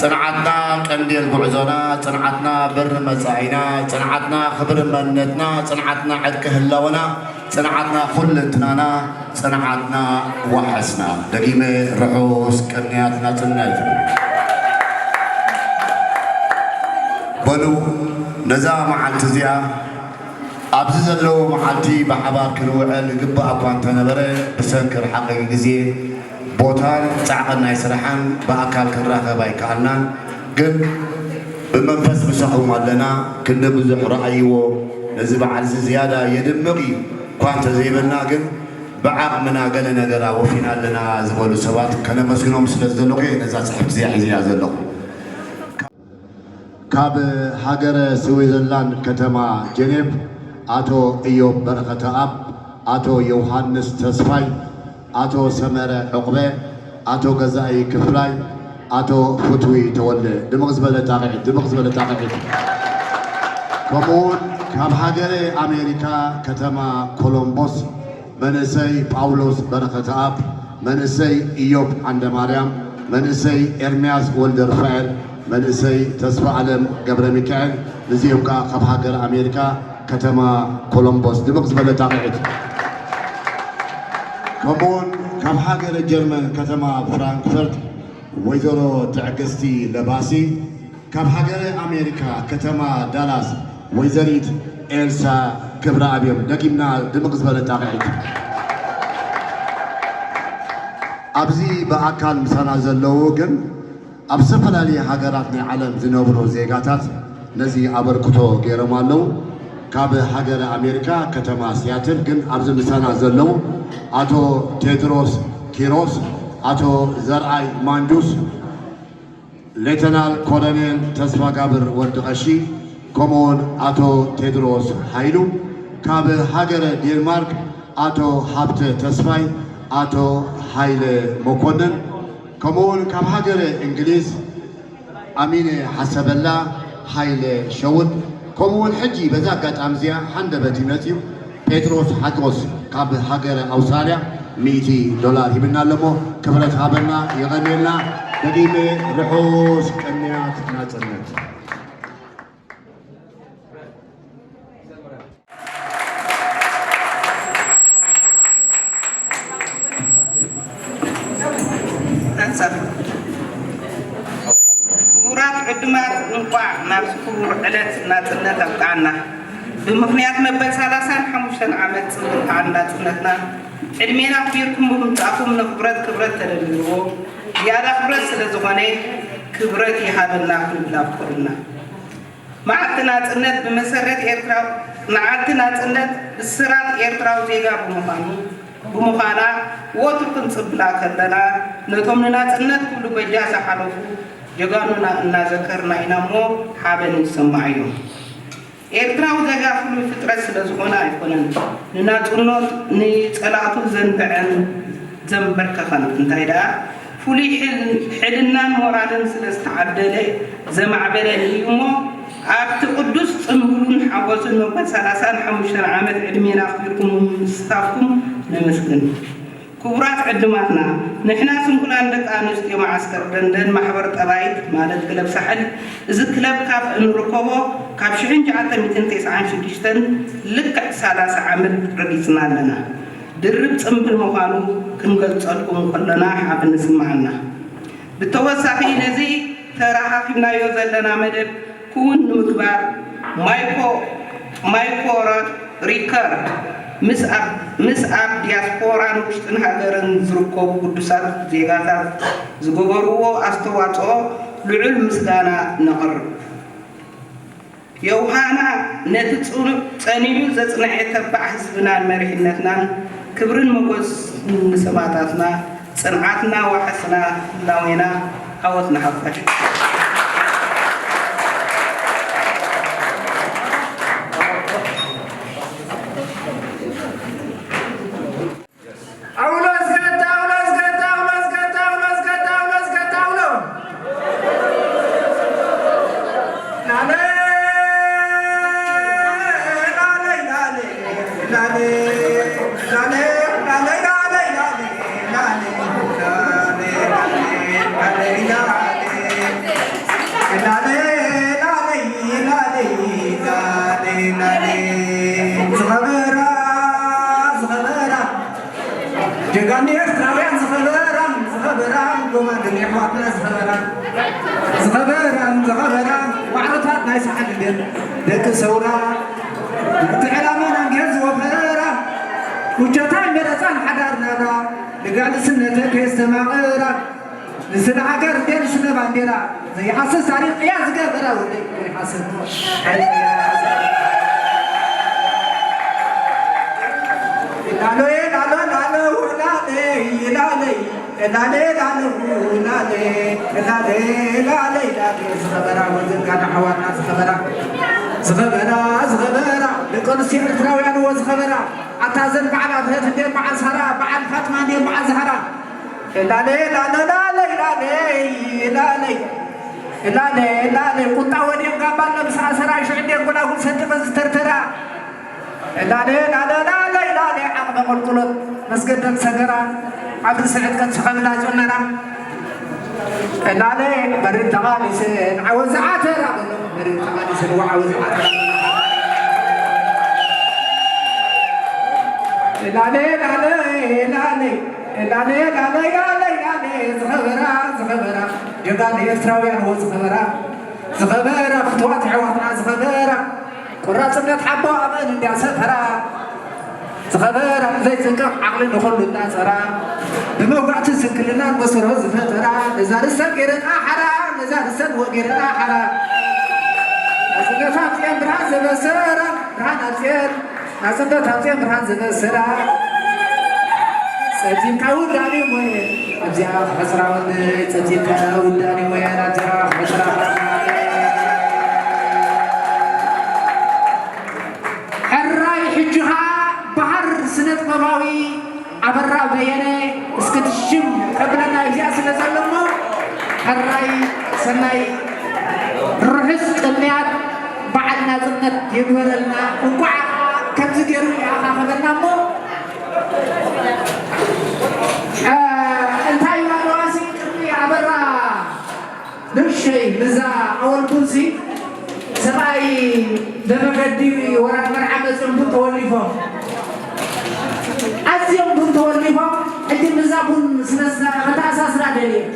صنعتنا قنديل بعزونا صنعتنا بر مصاعينا صنعتنا خبر منتنا صنعتنا عدك هلاونا صنعتنا خلتنا صنعتنا وحسنا دقيمة رحوس كنياتنا تنات بلو نزام عالتزيا أبزز له معلتي بحبار كنوعل قبا أقوان تنبري بسنكر حقيقي جزي بوتان تعقلنا يسرحان بأكال كراخة بايكالنا قل بمنفس بسحو مالنا كنا بزح رأيو نزب عالز زيادة يدمقي كوانت زيبنا قل بعق منا قلنا قرا وفينا لنا زبولو سبات كان مسكنهم سلزلوكي نزا صحب زيادة زلوكي كاب هاجر سويزرلاند كتما جنيف አቶ ኢዮብ በረከተ አብ አቶ ዮሐንስ ተስፋይ አቶ ሰመረ ዕቁበ አቶ ገዛኢ ክፍላይ አቶ ፍቱይ ተወልደ ድምቕ ዝበለ ታቂዒት ከምኡውን ካብ ሃገረ ኣሜሪካ ከተማ ኮሎምቦስ መንእሰይ ጳውሎስ በረከተ አብ መንእሰይ ኢዮብ ዓንደማርያም መንእሰይ ኤርምያስ ወልደ ርፋኤል መንእሰይ ተስፋ ዓለም ገብረ ሚካኤል እዚኦም ከዓ ካብ ሃገረ ኣሜሪካ ከተማ ኮሎምቦስ ድምቕ ዝበለ ታቂዒት ከምኡውን ካብ ሃገረ ጀርመን ከተማ ፍራንክፈርት ወይዘሮ ትዕግስቲ ለባሲ ካብ ሃገረ ኣሜሪካ ከተማ ዳላስ ወይዘሪት ኤልሳ ክብረ ኣብዮም ደጊምና ድምቕ ዝበለ ታቂዒት ኣብዚ ብኣካል ምሳና ዘለዉ ግን ኣብ ዝተፈላለየ ሃገራት ናይ ዓለም ዝነብሩ ዜጋታት ነዚ ኣበርክቶ ገይሮም ኣለዉ ካብ ሃገረ ኣሜሪካ ከተማ ሲያትል ግን ኣብዚ ምሳና ዘለዉ አቶ ቴድሮስ ኪሮስ አቶ ዘርአይ ማንጁስ ሌተናል ኮሎኔል ተስፋ ጋብር ወልደቀሺ ከምኡውን አቶ ቴድሮስ ሃይሉ ካብ ሃገረ ዴንማርክ አቶ ሃብተ ተስፋይ አቶ ሃይለ መኮንን ከምኡውን ካብ ሃገረ እንግሊዝ ኣሚነ ሓሰበላ ሃይለ ሸውድ ከምኡውን ሕጂ በዛ ኣጋጣሚ እዚኣ ሓንደበት ይመፅዩ ጴጥሮስ ሓጎስ ካብ ሃገረ ኣውስትራልያ $100 ሂብና ኣለሞ ክብረት ሃበና ይቐኒልና ደጊመ ርሑስ ቅንያት ናጽነት قدمات نقع نفسكور علت ناتنا تبقعنا بمقنيات مبال 35 عامات عنا تنتنا علمينا كبيركم بمتعكم نخبرات كبرات تلميوه يالا خبرات سلزغاني كبرات يحابلنا كلنا بكرنا معتنا تنت بمسارات إيرتراو معتنا تنت السرات إيرتراو زيغا بمخانا وطرقن صبلا كلنا نتومنا تنت كل بجاسة حلوفو جغانونا إنا ذكرنا إنا مو حابن يسمعيو إيرتراو زغا فلو فترة سلزغونا يكونن نناتونوت نيتقلاتو زنبعن زنبركخن انتايدا فولي حلنا مورالن سلستعدل زمعبلن يومو عبت قدس تنبلون حواسن مبال 35 عامت علمينا أخبركم ومستافكم نمسكن كبرات عدماتنا نحنا سنقول عندك أنست يوم عسكر دندن محبر تبايت مالت كلب سحل إذا كلب كاب نركبه كاب شحن جعلت 296 لك 3 عامل رئيسنا لنا درب تنبل مخالو كنقل تسألكم كلنا حاب نسمعنا بالتوسعي نزي تراها فينا يوزل لنا مدب كون مكبار مايكورات ريكارد مسأب دياسبورا نوشتن هاجرن زركوب قدسات زيغاتات زغبرو استواتو لعل مسدانا نقرب يوحنا نتتصنيو زصنع يتبع حزبنا المرحنتنا كبرن مغوز نسماتاتنا صنعاتنا وحسنا لاوينا حوتنا حفاش لوما دنيا حواتنا زغبرا وعرفات نايس حد الدين دك سورا تعلمنا نجز وفرا وجتاي مرزان حدارنا لقال سنتك يستمعرا لسنا عقر دين سنا بانديرا زي حسن تاريخ يا زغبرا ولي حسن زغبرا لكل سير تراويان وزغبرا عتازن بعد هذا الدين مع زهرا بعد فاطمه دين مع زهرا لا كنت اودي قبل بس اسرا شو عندي اقول اقول سنت بس ترترا لا عقب قلقلت مسجد سجرا عبد سعد كان سخمنا جنرا لا بريد تغاليسن عوز عاترا بريد تغاليسن وعوز عاترا لا زغبرا جقال يستراويان هو زغبرا فتوات عواتنا زغبرا قراص من تحبوا أبن اللي أسفرا زغبرا زي سنقر عقل نخل الناس را بموقع تسكلنا بصره زفترا نزار السن غيرنا حرام نزار السن وغيرنا حرام نزلت يا برهان زبسرا برهان أزير نزلت يا برهان زبسرا سجين كاوداني وين أبزيا خسران سجين كاوداني وين أبزيا خسران الراي حجها بحر سنة قباوي عبر بيانه اسكت الشم قبلنا إجازة سنزلمه الراي سناي رحس قنيات بعدنا زنت يقولنا وقع كم زجروا يا أخا خبرنا مو انتهي والواسي قبلي عبر نشي لذا أول كنسي سباي دمقدي ورا مرحبا سنبو توليفهم أزيهم بون توليفهم عندي مزابون سنسا غدا أساسنا دليل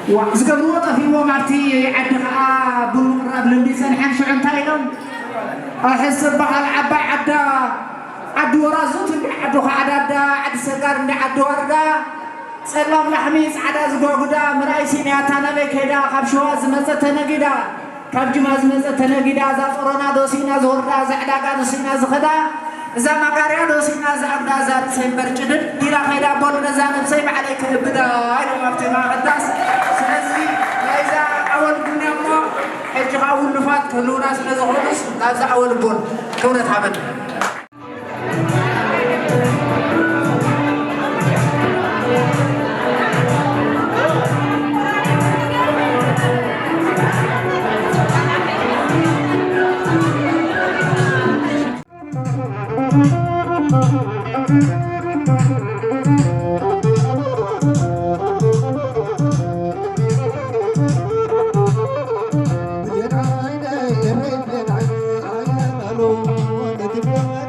وزقبروا طفي ومعتي عدها بون مراب لنديسان حنشو عنتاينهم أحس بحال عباي عدو رازوت اللي عدو عدادا عد سكر اللي عدو وردا سلام لحميس عدا زقوقدا مرايسين ياتانا بكيدا خبشوا زمزة نقيدا كابجما زمزة تنقيدا زافرونا دوسينا زوردا زعداقا دوسينا زخدا إذا ما قاريا دوسينا زعبدا زار سيمبر جدد ديلا خيدا بول نزان بسيب عليك إبدا هايلو مفتما غداس سنزي لإذا أول بني أمو حجها أول نفات كلونا سنزغلوس لازا أول بول كونت حمد يا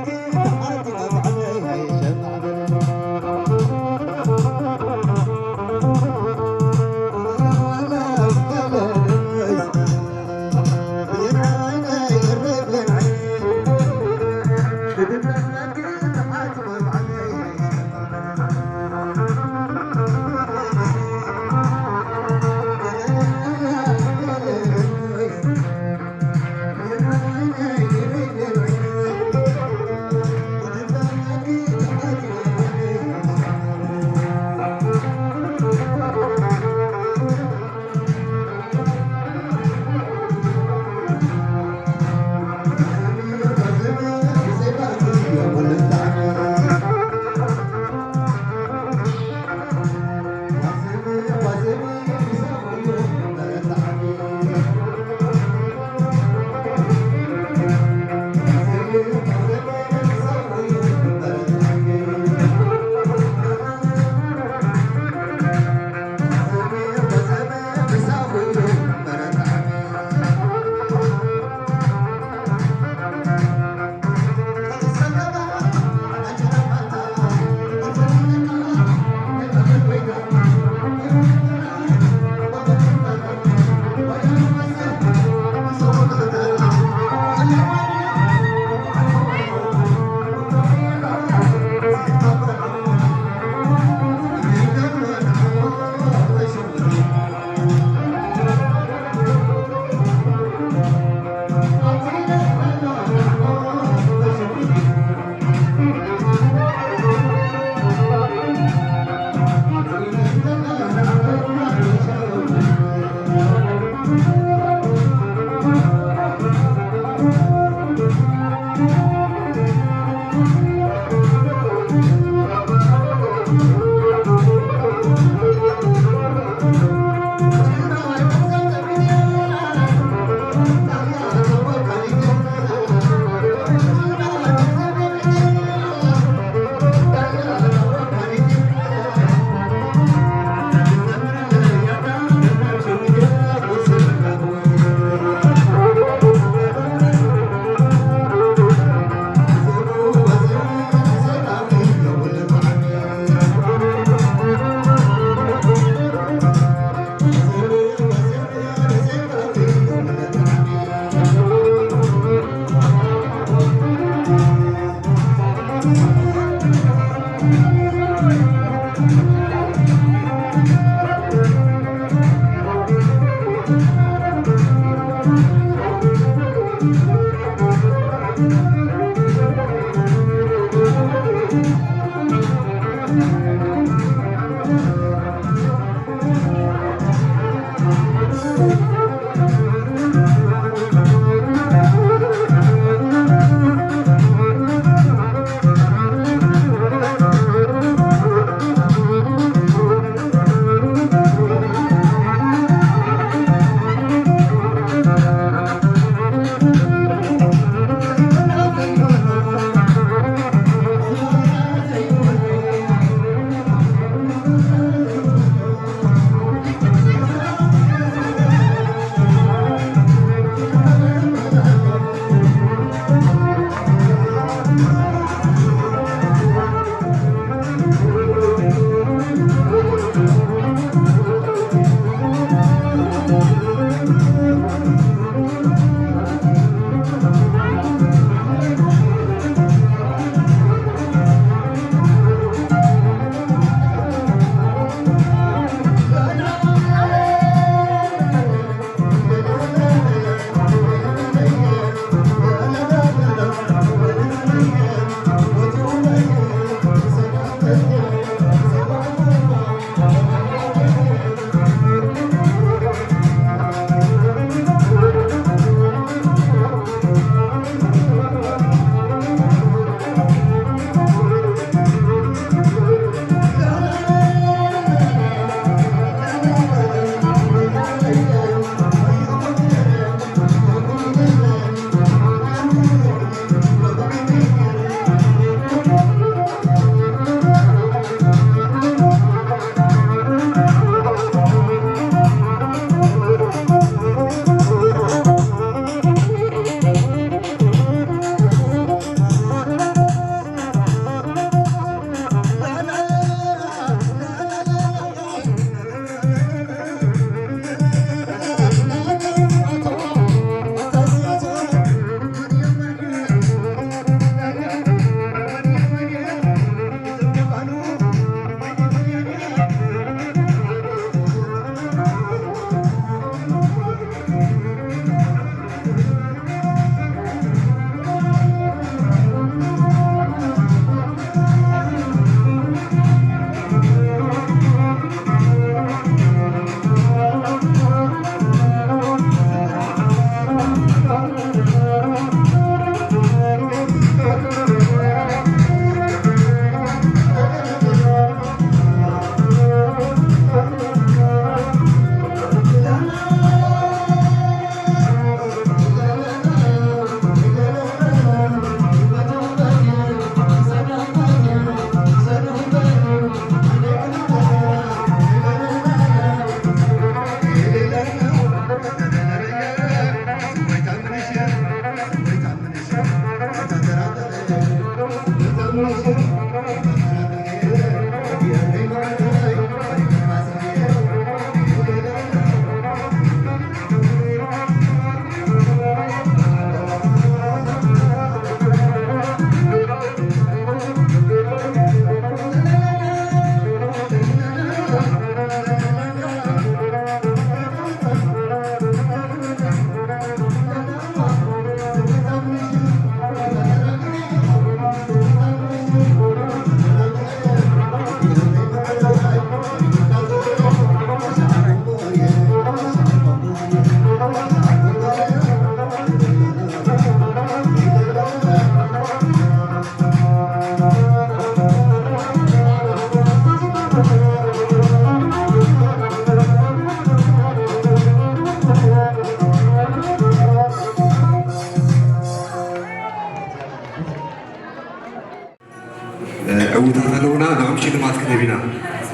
ركبنا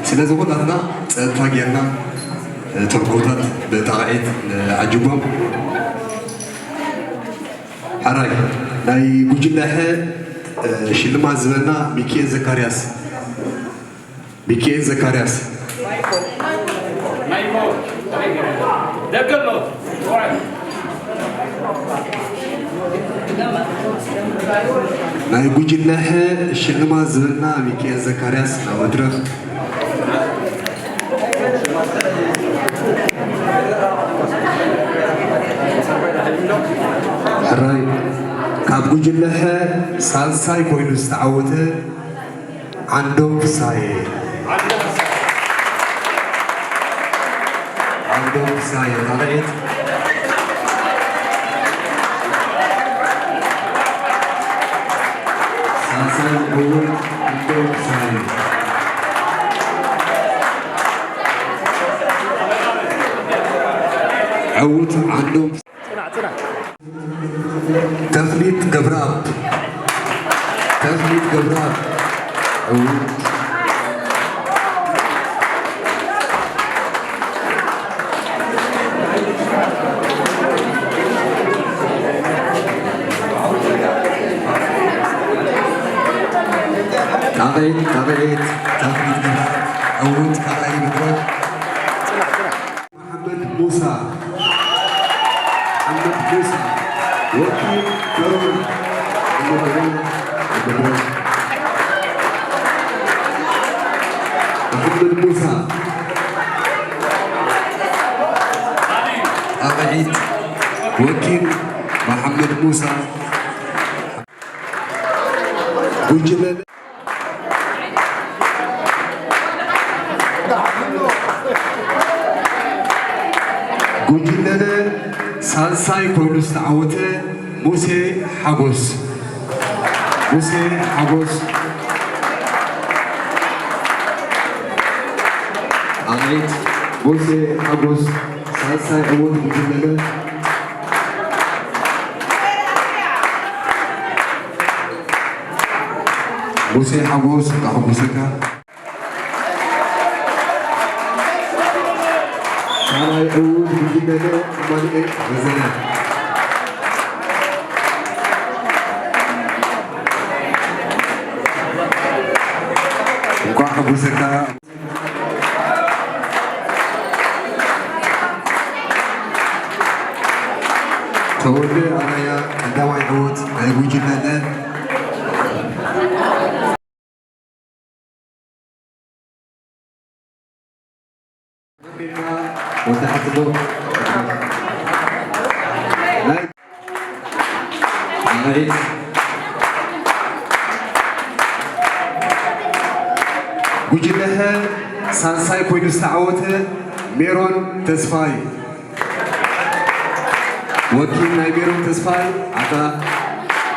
سلازم قطعنا تاجرنا تركوتات بتاعت عجبهم حراي لاي وجدها شلما زلنا ميكيل زكارياس لاي وجدها شلما زلنا ميكيل زكارياس مدرخ حراي كاب وجدها سالساي كوينو استعوته عندهم فساي طلعت سالساي يقول عندهم فساي عود عندهم تخليط قبراب عود تغيت عود كالاي بدرك محمد موسى وكيل كرم محمد موسى أبعيد وكيل محمد موسى وجلد سالساي كوينو استعوته موسى حاغوس أغيت موسى حاغوس سالساي عود مجلدة موسى حاغوس كحاغوسكا أنا أعود بجدنا مالك غزالة وقع أبو سكا تولي أنا يا عندما يعود بجدنا وتحضر لايك وجدها سانساي كوينو استعوته ميرون تسفاي وكيل ناي ميرون تسفاي عطا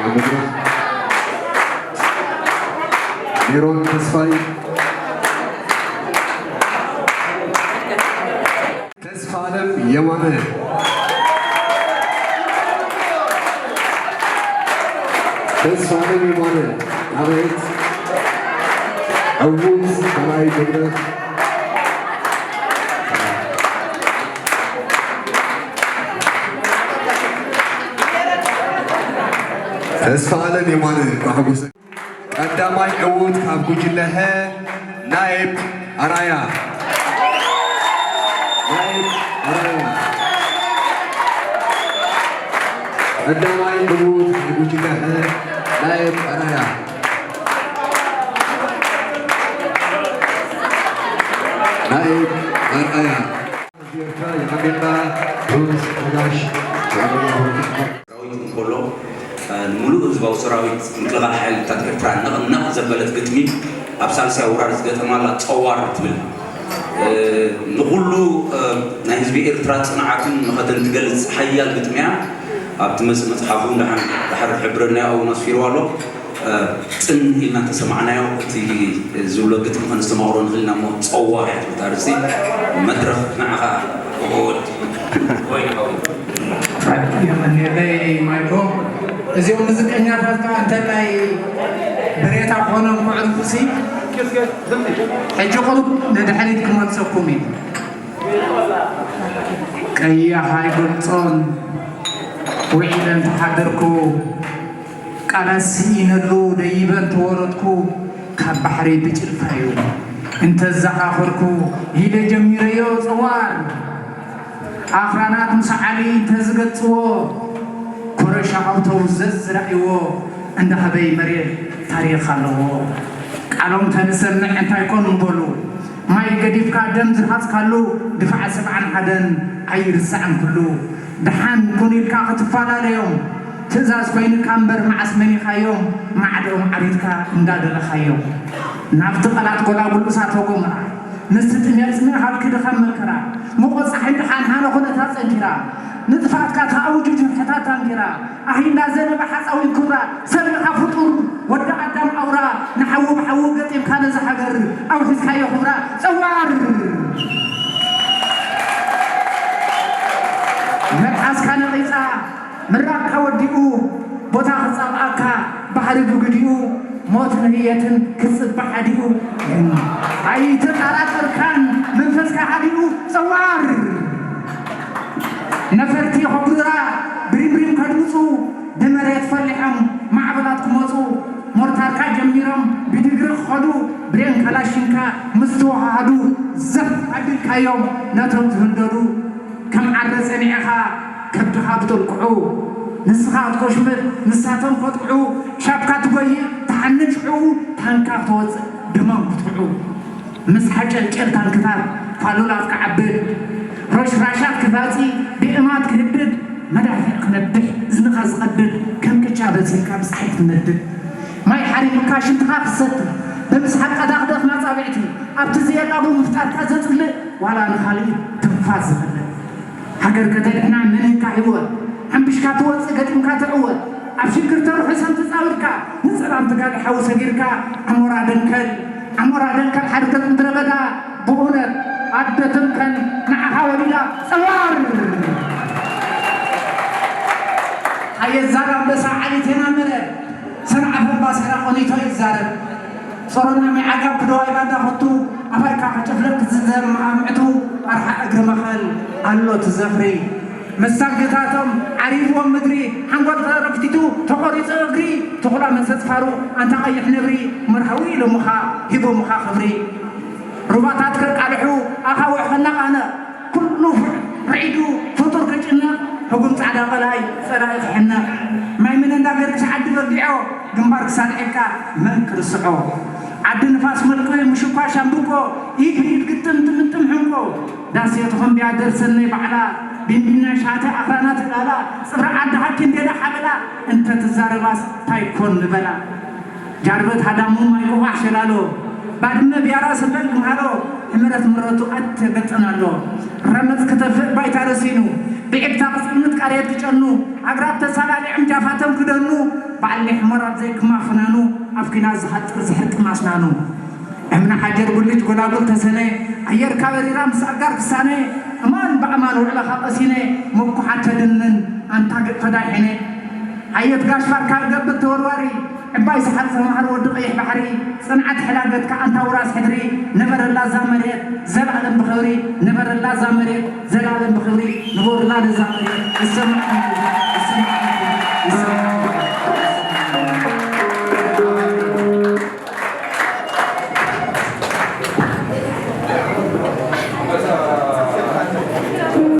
ومدرة ميرون تسفاي تسفالم يمانه تسفالم يمانه عريت عوز كلاي بدرك تسفالم يمانه كحبوس قداماي عود كابكوج لها نائب أرايا قداماي عود كابكوج لها نائب أرايا نائب أرايا الملوء زباو سراويت مطلقا حال تاتكفرا نق زبلت قتمي أبسال سيورار زقتما لا تصوار تبل نقولو نهزبي إرترات صنعاتن نخدن تقلت حيال قتميا أبتمس متحافون لحر حبرنا أو نصفيرو والو تن إلنا تسمعنا تي زولو قتم خنستمعورون غلنا مو تصوار بتعرسي مدرخ معها وقود وين قوي يمن يغي مايكو እዚኦም ሙዚቀኛታት እንተ ላይ ብሬታ ኾኖም ኩዕርፉሲ ሕጂ ቁሩብ ንድሕሪት ክመልሰኩም እዩ ቀያሃይ ጎልፆን ውዒለን ተሓደርኩ ቃላት ስኢነሉ ደይበን ተወረድኩ ካብ ባሕሪ ብጭልፋ እዩ እንተዘኻኽርኩ ሂደ ጀሚረዮ ፅዋር ኣኽራናት ምሳዓሊ እንተዝገፅዎ ኮረሻ ኣውቶቡስ ዘዝራእይዎ እንዳኸበይ መሬት ታሪኽ ኣለዎ ቃሎም ተንሰምዕ እንታይ ኮኑ በሉ ማይ ገዲፍካ ደም ዝሃዝካሉ ድፋዕ 71 ኣይርስዕን ኩሉ ድሓን ኩን ኢልካ ክትፈላለዮም ትእዛዝ ኮይንካ እምበር መዓስ መኒኻዮም ማዕዶም ዓሪትካ እንዳደለኻዮም ናብቲ ቐላት ጎላጉል እሳተ ጎመራ ምስቲ ጥሜፅምዕ ሃብክድኸም መከራ መቆፃሕይ ድሓን ሃነ ኩነታት ፀንኪራ ንጥፋትካ ተኣውጁጅ ሕታት ኣንኪራ ኣሂንዳ ዘነበ ሓፃዊ ክብራ ሰብኻ ፍጡር ወዲ ኣዳም ኣውራ ንሓዊ ብሓዊ ገጢምካ ነዚ ሃገር ኣብ ሒዝካዮ ክብራ ፀዋር መልሓስካ ነቒፃ ምራቅካ ወዲኡ ቦታ ክፀብኣካ ባሕሪ ብግዲኡ ሞት ንህየትን ክፅባሕ ሓዲኡ ኣይተጠራጠርካን መንፈስካ ሓዲኡ ፀዋር ነፈርቲ ከጉራ ብሪምሪም ከድምፁ ብመሬት ፈሊሖም ማዕበላት ክመፁ ሞርታርካ ጀሚሮም ብድግሪ ክኸዱ ብሬን ካላሽንካ ምስ ተዋሃዱ ዘፍ ኣቢልካዮም ነቶም ዝህንደዱ ከም ዓረ ፀኒዕኻ ከብድኻ ብጥልቁዑ ንስኻ ትኮሽምት ንሳቶም ከጥቅዑ ሻብካ ትጎይእ ተሓንጭዑ ታንካ ክትወፅእ ድሞም ክትዑ ምስ ሓጨልጨል ታንክታት ፋሉላት ክዓብድ ረሽራሻት ክባፂ ብእማት ክህድድ መዳፍዕ ክነብሕ እዝንኻ ዝቐድድ ከም ቅጫ በዚልካ ብፀሓይ ክትነድድ ማይ ሓሪምካ ሽንትኻ ክሰትር ብምስሓቅ ቀዳቕደኽ ማፃብዕቲ ኣብቲ ዘየላቡ ምፍጣርካ ዘፅልእ ዋላ ንኻልእ ትንፋስ ዝኽልእ ሃገር ከተድሕና መንንካ ህይወት ሓምብሽካ ትወፅእ ገጢምካ ትዕወት ኣብ ሽግር ተርሑሰን ትፃውድካ ንፀላም ትጋድሓዊ ሰጊርካ ዓሞራ ደንከል ሓድገት ምድረ በዳ ብእውነት ኣደ ትምከን ንዓኻ ወሊዳ ፀዋር ኣየዛር ኣንበሳ ዓሊቴና መለድ ሰንዓፈ ባሰራ ቆኒቶ ይዛረብ ሶሮና ሚዓጋብ ክደዋይ ባዳ ኸቱ ኣባይካ ከጨፍለቅ ዝዘር ማኣምዕቱ ኣርሓ እግሪ መኸል ኣሎ ትዘፍሪ መሳግታቶም ዓሪፍዎም ምድሪ ሓንጎል ተረፍቲቱ ተቆሪፁ እግሪ ተኹላ መሰፅፋሩ ኣንታ ቀይሕ ነብሪ መርሃዊ ኢሎሙኻ ሂቦሙኻ ክብሪ ሩባታት ከቃልሑ ኣኻዊዕ ከናቓነ ኩሉ ርዒዱ ፍጡር ክጭነቕ ህጉም ፃዕዳ ቀላይ ፀላኢ ክሕነቕ ማይ ምን እንዳገር ክሽዓዲ በጊዖ ግንባር ክሳልዒልካ መን ክርስዖ ዓዲ ንፋስ መልክዕ ምሽኳሽ ኣንብቆ ኢድ ግጥም ትምጥም ሕንቆ ዳሴትኹም ቢያ ደርሰነይ ባዕላ ቢንቢና ሻተ ኣኽራናት ላላ ፅብሪ ዓዲ ሃኪ እንዴዳ ሓበላ እንተ ትዛረባስ ታይኮን ንበላ ጃርበት ሃዳሙ ማይቁቓሕ ሸላሎ ባድመ ቢያራ ስበል ምሃሎ ሕምረት ምረቱ ኣተገፀናሎ ረመፅ ከተፍእ ባይታ ረሲኑ ብዒብታ ቅፅልምት ቃርየት ክጨኑ ኣግራብ ተሳላሊዕም ጃፋቶም ክደኑ ባዕሊ ሕመራት ዘይክማፍናኑ ኣብ ኪናት ዝሃጥር ዝሕርቂ ማስናኑ እምና ሓጀር ጉልጅ ጎላጉል ተሰነ ኣየርካ በሪራ ምስ ኣጋር ክሳነ እማን ብኣማን ውዕለኻ ቀሲነ ምኩሓት ተድንን ኣንታ ግጥ ተዳሒነ ኣየት ጋሽፋርካ ገብር ተወርዋሪ ዕባይ ሰሓት ሰማሃር ወዲ ቀይሕ ባሕሪ ፅንዓት ሕላገትካ ኣንታ ውራስ ሕድሪ ነበረላ ዛ መሬት ዘላለም ብኽብሪ ነበረላ ዛ መሬት ዘላለም ብኽብሪ ንበሩላ ነዛ መሬት ዝሰማዕ